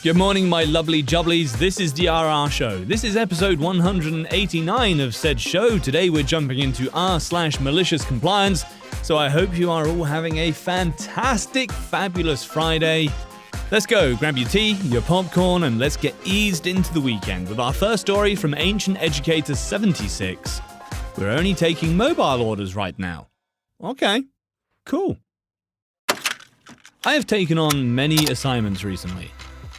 Good morning, my lovely jubblies. This is the RR Show. This is episode 189 of said show. Today we're jumping into r/MaliciousCompliance, so I hope you are all having a fantastic, fabulous Friday. Let's go, grab your tea, your popcorn, and let's get eased into the weekend with our first story from Ancient Educator 76. We're only taking mobile orders right now. Okay, cool. I have taken on many assignments recently.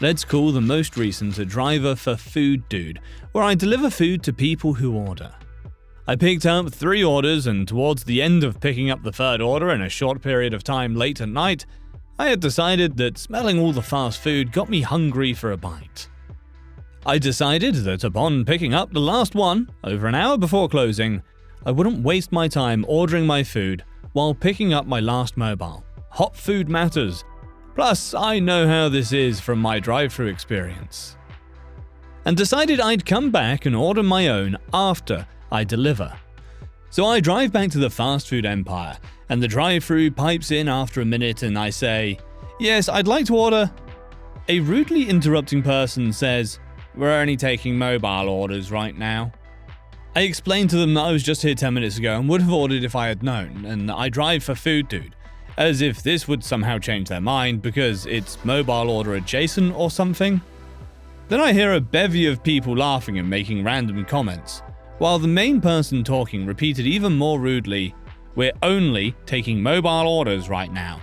Let's call the most recent a driver for Food Dude, where I deliver food to people who order. I picked up 3 orders, and towards the end of picking up the 3rd order in a short period of time late at night, I had decided that smelling all the fast food got me hungry for a bite. I decided that upon picking up the last one, over an hour before closing, I wouldn't waste my time ordering my food while picking up my last mobile. Hot food matters. Plus, I know how this is from my drive-thru experience. And decided I'd come back and order my own after I deliver. So I drive back to the fast food empire, and the drive-thru pipes in after a minute and I say, "Yes, I'd like to order." A rudely interrupting person says, "We're only taking mobile orders right now." I explained to them that I was just here 10 minutes ago and would have ordered if I had known, and I drive for Food Dude. As if this would somehow change their mind because it's mobile order adjacent or something. Then I hear a bevy of people laughing and making random comments, while the main person talking repeated even more rudely, "We're only taking mobile orders right now."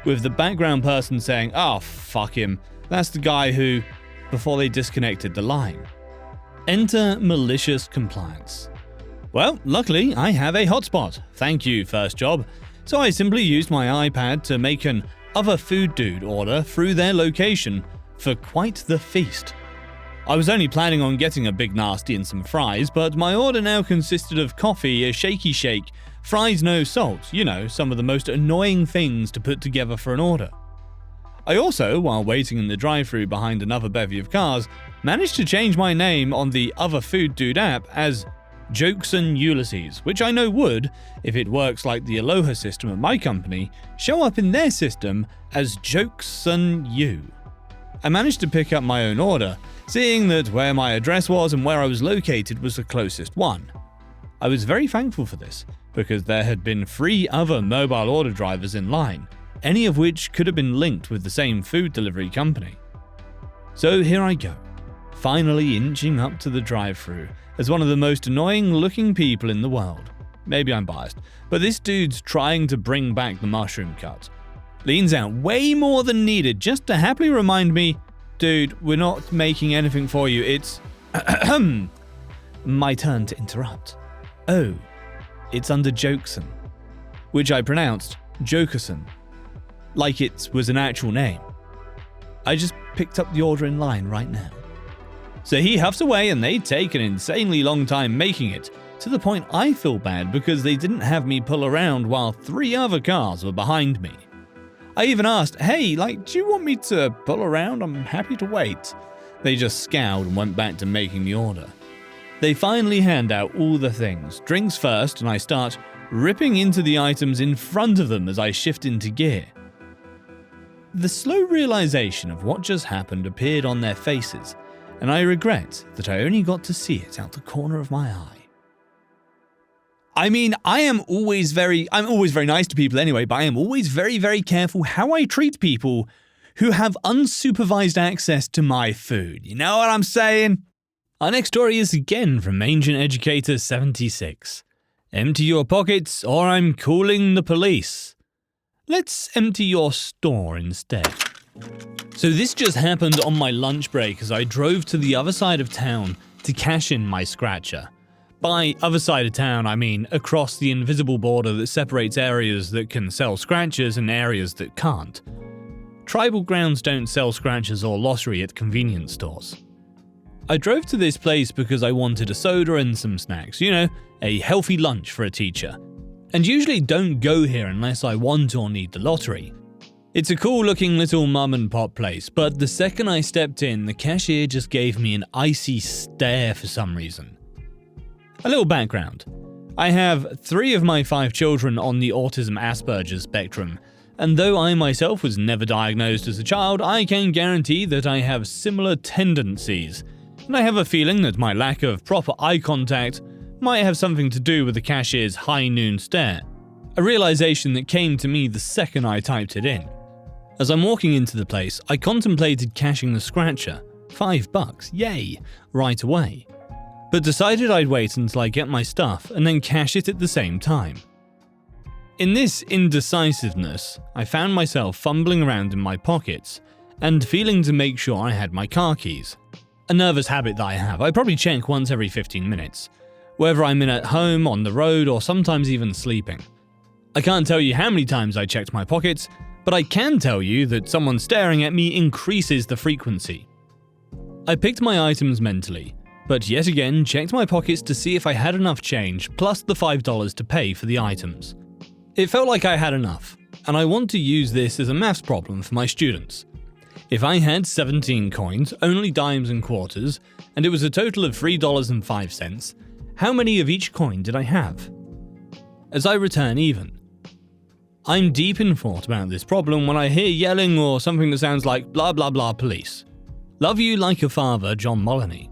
With the background person saying, "Oh, fuck him, that's the guy who," before they disconnected the line. Enter MaliciousCompliance. Well, luckily I have a hotspot. Thank you, first job. So I simply used my iPad to make an other Food Dude order through their location for quite the feast. I was only planning on getting a big nasty and some fries, but my order now consisted of coffee, a shaky shake, fries no salt, some of the most annoying things to put together for an order. I also, while waiting in the drive-thru behind another bevy of cars, managed to change my name on the other Food Dude app as Jokeson Ulysses, which I know would, if it works like the Aloha system at my company, show up in their system as Jokeson U. I managed to pick up my own order, seeing that where my address was and where I was located was the closest one. I was very thankful for this, because there had been 3 other mobile order drivers in line, any of which could have been linked with the same food delivery company. So here I go, finally inching up to the drive-thru as one of the most annoying looking people in the world. Maybe I'm biased, but this dude's trying to bring back the mushroom cut. Leans out way more than needed just to happily remind me, "Dude, we're not making anything for you, it's my turn to interrupt. Oh, it's under Jokeson," which I pronounced Jokeson, like it was an actual name. I just picked up the order in line right now. So he huffs away and they take an insanely long time making it, to the point I feel bad because they didn't have me pull around while 3 other cars were behind me. I even asked, "Hey, do you want me to pull around? I'm happy to wait." They just scowled and went back to making the order. They finally hand out all the things, drinks first, and I start ripping into the items in front of them as I shift into gear. The slow realization of what just happened appeared on their faces, and I regret that I only got to see it out the corner of my eye. I mean, I'm always very nice to people anyway, but I am always very, very careful how I treat people who have unsupervised access to my food. You know what I'm saying? Our next story is again from Ancient Educator 76. Empty your pockets or I'm calling the police. Let's empty your store instead. So this just happened on my lunch break as I drove to the other side of town to cash in my scratcher. By other side of town, I mean across the invisible border that separates areas that can sell scratchers and areas that can't. Tribal grounds don't sell scratchers or lottery at convenience stores. I drove to this place because I wanted a soda and some snacks, a healthy lunch for a teacher. And usually don't go here unless I want or need the lottery. It's a cool looking little mum and pop place, but the second I stepped in, the cashier just gave me an icy stare for some reason. A little background. I have 3 of my 5 children on the autism Asperger's spectrum, and though I myself was never diagnosed as a child, I can guarantee that I have similar tendencies, and I have a feeling that my lack of proper eye contact might have something to do with the cashier's high noon stare, a realization that came to me the second I typed it in. As I'm walking into the place, I contemplated cashing the scratcher, $5, yay, right away, but decided I'd wait until I get my stuff and then cash it at the same time. In this indecisiveness, I found myself fumbling around in my pockets and feeling to make sure I had my car keys. A nervous habit that I have, I probably check once every 15 minutes, whether I'm in at home, on the road, or sometimes even sleeping. I can't tell you how many times I checked my pockets, but I can tell you that someone staring at me increases the frequency. I picked my items mentally, but yet again checked my pockets to see if I had enough change plus the $5 to pay for the items. It felt like I had enough, and I want to use this as a maths problem for my students. If I had 17 coins, only dimes and quarters, and it was a total of $3.05, how many of each coin did I have? As I return even. I'm deep in thought about this problem when I hear yelling or something that sounds like blah blah blah police. Love you like a father, John Moloney.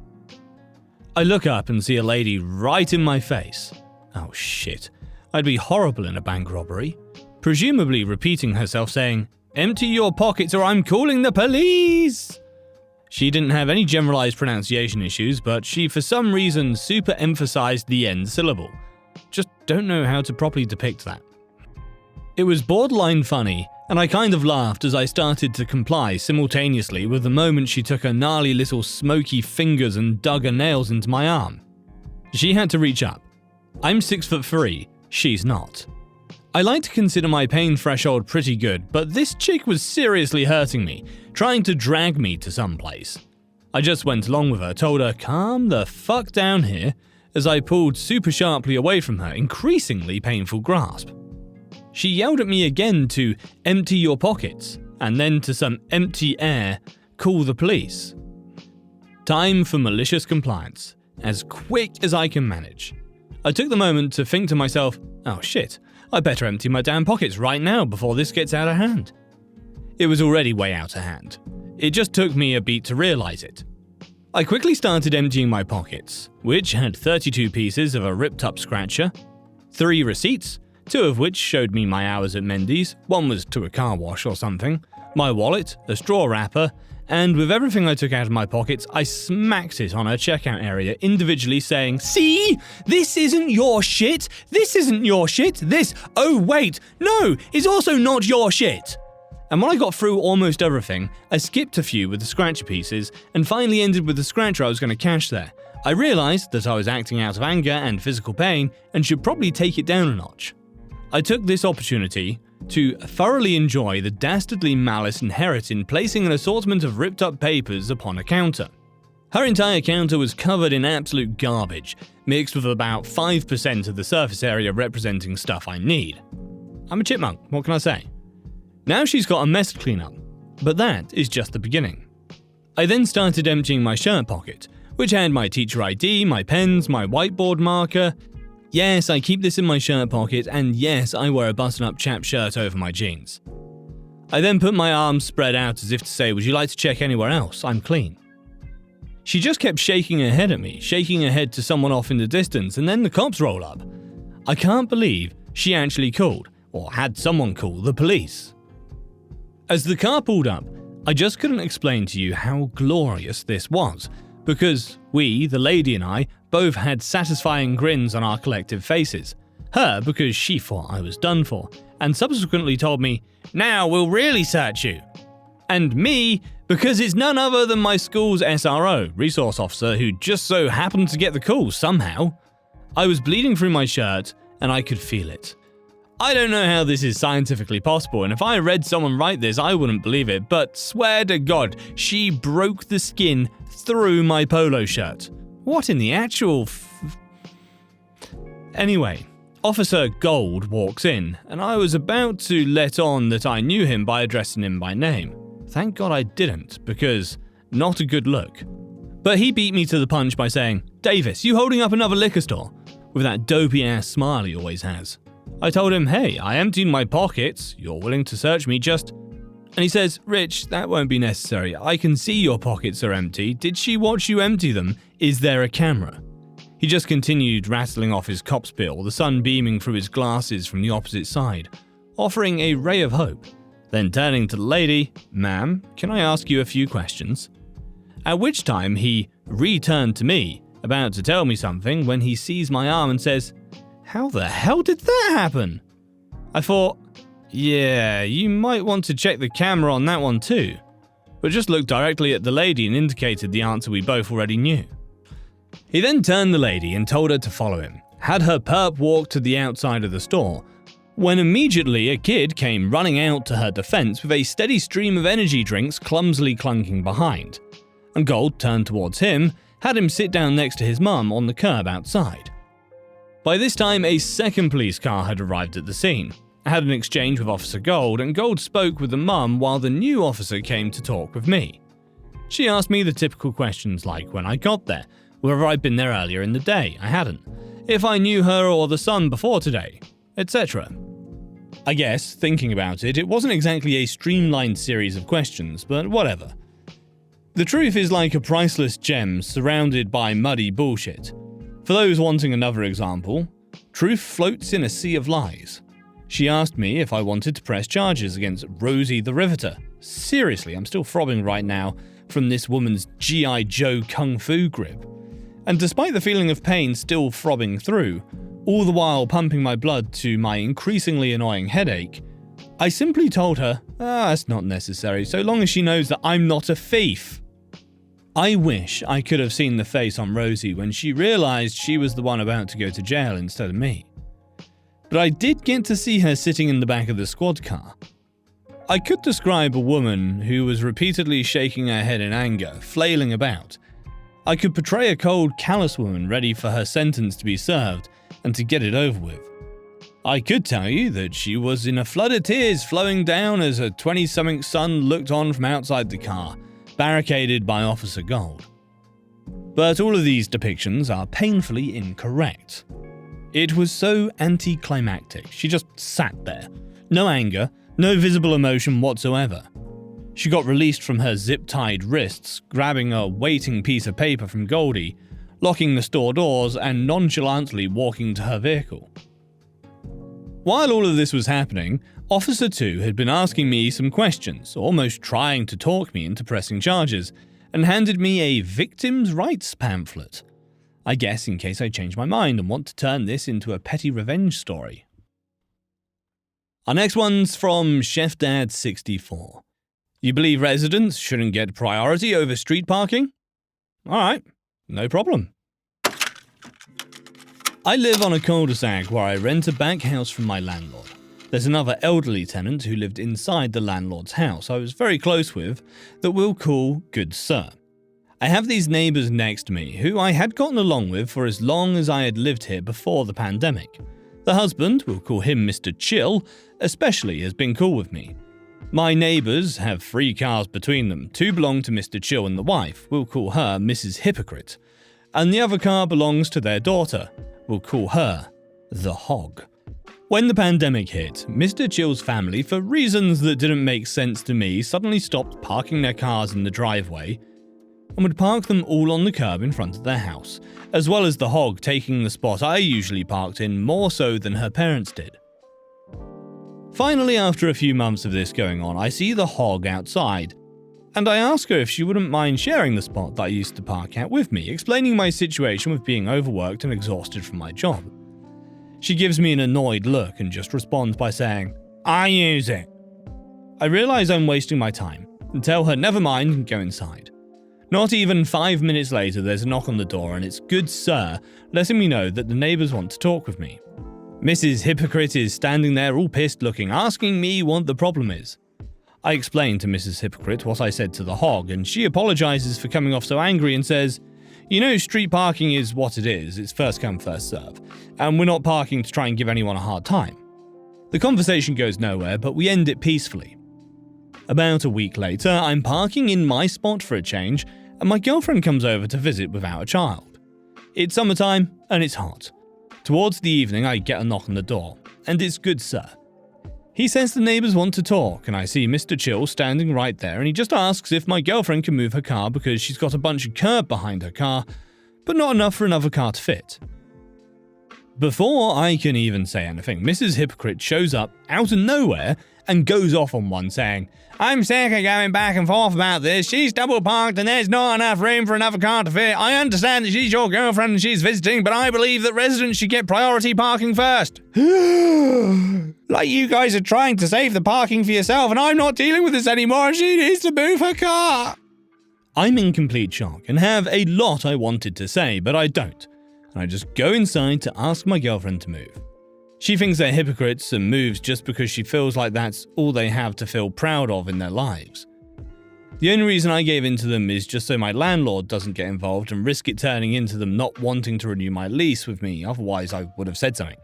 I look up and see a lady right in my face. Oh shit. I'd be horrible in a bank robbery. Presumably repeating herself saying, "Empty your pockets or I'm calling the police!" She didn't have any generalized pronunciation issues, but she for some reason super emphasized the end syllable. Just don't know how to properly depict that. It was borderline funny, and I kind of laughed as I started to comply simultaneously with the moment she took her gnarly little smoky fingers and dug her nails into my arm. She had to reach up. I'm 6'3", she's not. I like to consider my pain threshold pretty good, but this chick was seriously hurting me, trying to drag me to someplace. I just went along with her, told her, "Calm the fuck down here," as I pulled super sharply away from her increasingly painful grasp. She yelled at me again to empty your pockets, and then to some empty air, call the police. Time for malicious compliance, as quick as I can manage. I took the moment to think to myself, oh shit, I better empty my damn pockets right now before this gets out of hand. It was already way out of hand. It just took me a beat to realize it. I quickly started emptying my pockets, which had 32 pieces of a ripped up scratcher, 3 receipts, 2 of which showed me my hours at Mendy's, 1 was to a car wash or something, my wallet, a straw wrapper, and with everything I took out of my pockets, I smacked it on her checkout area individually saying, "See? This isn't your shit! This isn't your shit! This, oh wait, no, is also not your shit!" And when I got through almost everything, I skipped a few with the scratcher pieces and finally ended with the scratcher I was going to cash there. I realized that I was acting out of anger and physical pain and should probably take it down a notch. I took this opportunity to thoroughly enjoy the dastardly malice inherent in placing an assortment of ripped up papers upon a counter. Her entire counter was covered in absolute garbage, mixed with about 5% of the surface area representing stuff I need. I'm a chipmunk, what can I say? Now she's got a mess to clean up, but that is just the beginning. I then started emptying my shirt pocket, which had my teacher ID, my pens, my whiteboard marker. Yes, I keep this in my shirt pocket, and yes, I wear a button-up chap shirt over my jeans. I then put my arms spread out as if to say, "Would you like to check anywhere else? I'm clean." She just kept shaking her head at me, shaking her head to someone off in the distance, and then the cops roll up. I can't believe she actually called, or had someone call, the police. As the car pulled up, I just couldn't explain to you how glorious this was, because we, the lady and I, both had satisfying grins on our collective faces. Her because she thought I was done for, and subsequently told me, "Now we'll really search you." And me because it's none other than my school's SRO, resource officer, who just so happened to get the call somehow. I was bleeding through my shirt, and I could feel it. I don't know how this is scientifically possible, and if I read someone write this, I wouldn't believe it, but swear to God, she broke the skin through my polo shirt. What in the actual Anyway, Officer Gold walks in, and I was about to let on that I knew him by addressing him by name. Thank God I didn't, because not a good look. But he beat me to the punch by saying, "Davis, you holding up another liquor store?" with that dopey ass smile he always has. I told him, hey, I emptied my pockets, you're willing to search me, just... And he says, Rich, that won't be necessary. I can see your pockets are empty. Did she watch you empty them? Is there a camera? He just continued rattling off his cop spiel, the sun beaming through his glasses from the opposite side, offering a ray of hope. Then turning to the lady, ma'am, can I ask you a few questions? At which time he returned to me, about to tell me something, when he sees my arm and says, how the hell did that happen? I thought, yeah, you might want to check the camera on that one too, but just looked directly at the lady and indicated the answer we both already knew. He then turned the lady and told her to follow him, had her perp walk to the outside of the store, when immediately a kid came running out to her defense with a steady stream of energy drinks clumsily clunking behind, and Gold turned towards him, had him sit down next to his mum on the curb outside. By this time, a second police car had arrived at the scene. I had an exchange with Officer Gold, and Gold spoke with the mum while the new officer came to talk with me. She asked me the typical questions like when I got there, whether I'd been there earlier in the day, I hadn't, if I knew her or the son before today, etc. I guess, thinking about it, it wasn't exactly a streamlined series of questions, but whatever. The truth is like a priceless gem surrounded by muddy bullshit. For those wanting another example, truth floats in a sea of lies. She asked me if I wanted to press charges against Rosie the Riveter. Seriously, I'm still throbbing right now from this woman's G.I. Joe kung fu grip. And despite the feeling of pain still throbbing through, all the while pumping my blood to my increasingly annoying headache, I simply told her, that's not necessary, so long as she knows that I'm not a thief. I wish I could have seen the face on Rosie when she realized she was the one about to go to jail instead of me. But I did get to see her sitting in the back of the squad car. I could describe a woman who was repeatedly shaking her head in anger, flailing about. I could portray a cold, callous woman ready for her sentence to be served and to get it over with. I could tell you that she was in a flood of tears flowing down as her 20-something son looked on from outside the car, barricaded by Officer Gold. But all of these depictions are painfully incorrect. It was so anticlimactic. She just sat there. No anger, no visible emotion whatsoever. She got released from her zip-tied wrists, grabbing a waiting piece of paper from Goldie, locking the store doors, and nonchalantly walking to her vehicle. While all of this was happening, Officer 2 had been asking me some questions, almost trying to talk me into pressing charges, and handed me a victim's rights pamphlet. I guess in case I change my mind and want to turn this into a petty revenge story. Our next one's from Chef Dad 64. You believe residents shouldn't get priority over street parking? Alright, no problem. I live on a cul-de-sac where I rent a back house from my landlord. There's another elderly tenant who lived inside the landlord's house I was very close with that we'll call Good Sir. I have these neighbours next to me who I had gotten along with for as long as I had lived here before the pandemic. The husband, we'll call him Mr. Chill, especially has been cool with me. My neighbours have 3 cars between them. 2 belong to Mr. Chill and the wife, we'll call her Mrs. Hypocrite. And the other car belongs to their daughter, we'll call her the Hog. When the pandemic hit, Mr. Chill's family, for reasons that didn't make sense to me, suddenly stopped parking their cars in the driveway and would park them all on the curb in front of their house, as well as the Hog taking the spot I usually parked in more so than her parents did. Finally, after a few months of this going on, I see the Hog outside, and I ask her if she wouldn't mind sharing the spot that I used to park at with me, explaining my situation with being overworked and exhausted from my job. She gives me an annoyed look and just responds by saying, I use it. I realize I'm wasting my time and tell her never mind and go inside. Not even 5 minutes later, there's a knock on the door and it's Good Sir letting me know that the neighbours want to talk with me. Mrs. Hypocrite is standing there all pissed looking, asking me what the problem is. I explain to Mrs. Hypocrite what I said to the Hog, and she apologises for coming off so angry and says, you know, street parking is what it is, it's first come first serve, and we're not parking to try and give anyone a hard time. The conversation goes nowhere, but we end it peacefully. About a week later, I'm parking in my spot for a change, and my girlfriend comes over to visit without a child. It's summertime, and it's hot. Towards the evening, I get a knock on the door, and it's good sir. He says the neighbours want to talk, and I see Mr. Chill standing right there, and he just asks if my girlfriend can move her car because she's got a bunch of curb behind her car, but not enough for another car to fit. Before I can even say anything, Mrs. Hypocrite shows up out of nowhere and goes off on one saying, "I'm sick of going back and forth about this. She's double parked and there's not enough room for another car to fit. I understand that she's your girlfriend and she's visiting, but I believe that residents should get priority parking first." Like you guys are trying to save the parking for yourself and I'm not dealing with this anymore and she needs to move her car. I'm in complete shock and have a lot I wanted to say, but I don't. And I just go inside to ask my girlfriend to move. She thinks they're hypocrites and moves just because she feels like that's all they have to feel proud of in their lives. The only reason I gave in to them is just so my landlord doesn't get involved and risk it turning into them not wanting to renew my lease with me, otherwise I would have said something.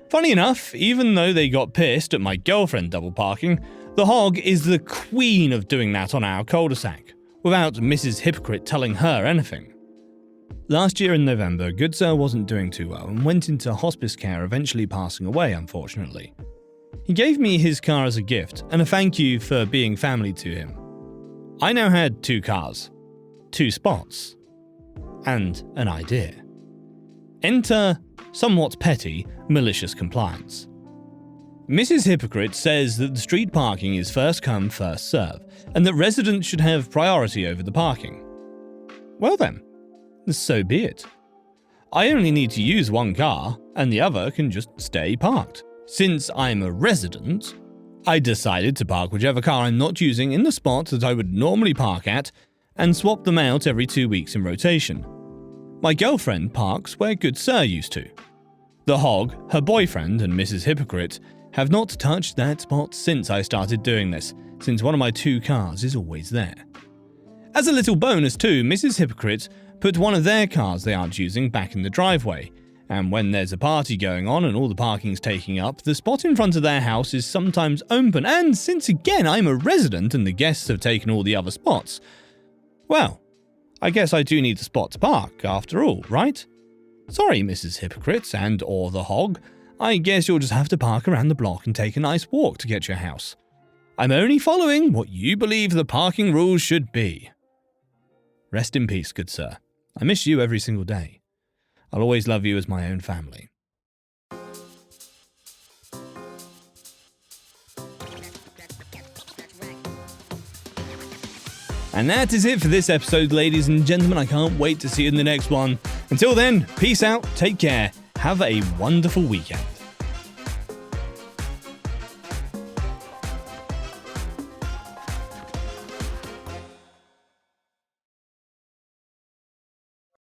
Funny enough, even though they got pissed at my girlfriend double parking, the hog is the queen of doing that on our cul-de-sac, without Mrs. Hypocrite telling her anything. Last year in November, good sir wasn't doing too well and went into hospice care, eventually passing away, unfortunately. He gave me his car as a gift and a thank you for being family to him. I now had 2 cars, 2 spots, and an idea. Enter, somewhat petty, malicious compliance. Mrs. Hypocrite says that the street parking is first come, first serve, and that residents should have priority over the parking. Well then, so be it. I only need to use one car, and the other can just stay parked. Since I'm a resident, I decided to park whichever car I'm not using in the spot that I would normally park at, and swap them out every 2 weeks in rotation. My girlfriend parks where good sir used to. The hog, her boyfriend, and Mrs. Hypocrite have not touched that spot since I started doing this, since one of my 2 cars is always there. As a little bonus too, Mrs. Hypocrite put one of their cars they aren't using back in the driveway, and when there's a party going on and all the parking's taking up, the spot in front of their house is sometimes open, and since again I'm a resident and the guests have taken all the other spots, well, I guess I do need a spot to park after all, right? Sorry, Mrs. Hypocrite and or the hog, I guess you'll just have to park around the block and take a nice walk to get to your house. I'm only following what you believe the parking rules should be. Rest in peace, good sir. I miss you every single day. I'll always love you as my own family. And that is it for this episode, ladies and gentlemen. I can't wait to see you in the next one. Until then, peace out, take care, have a wonderful weekend.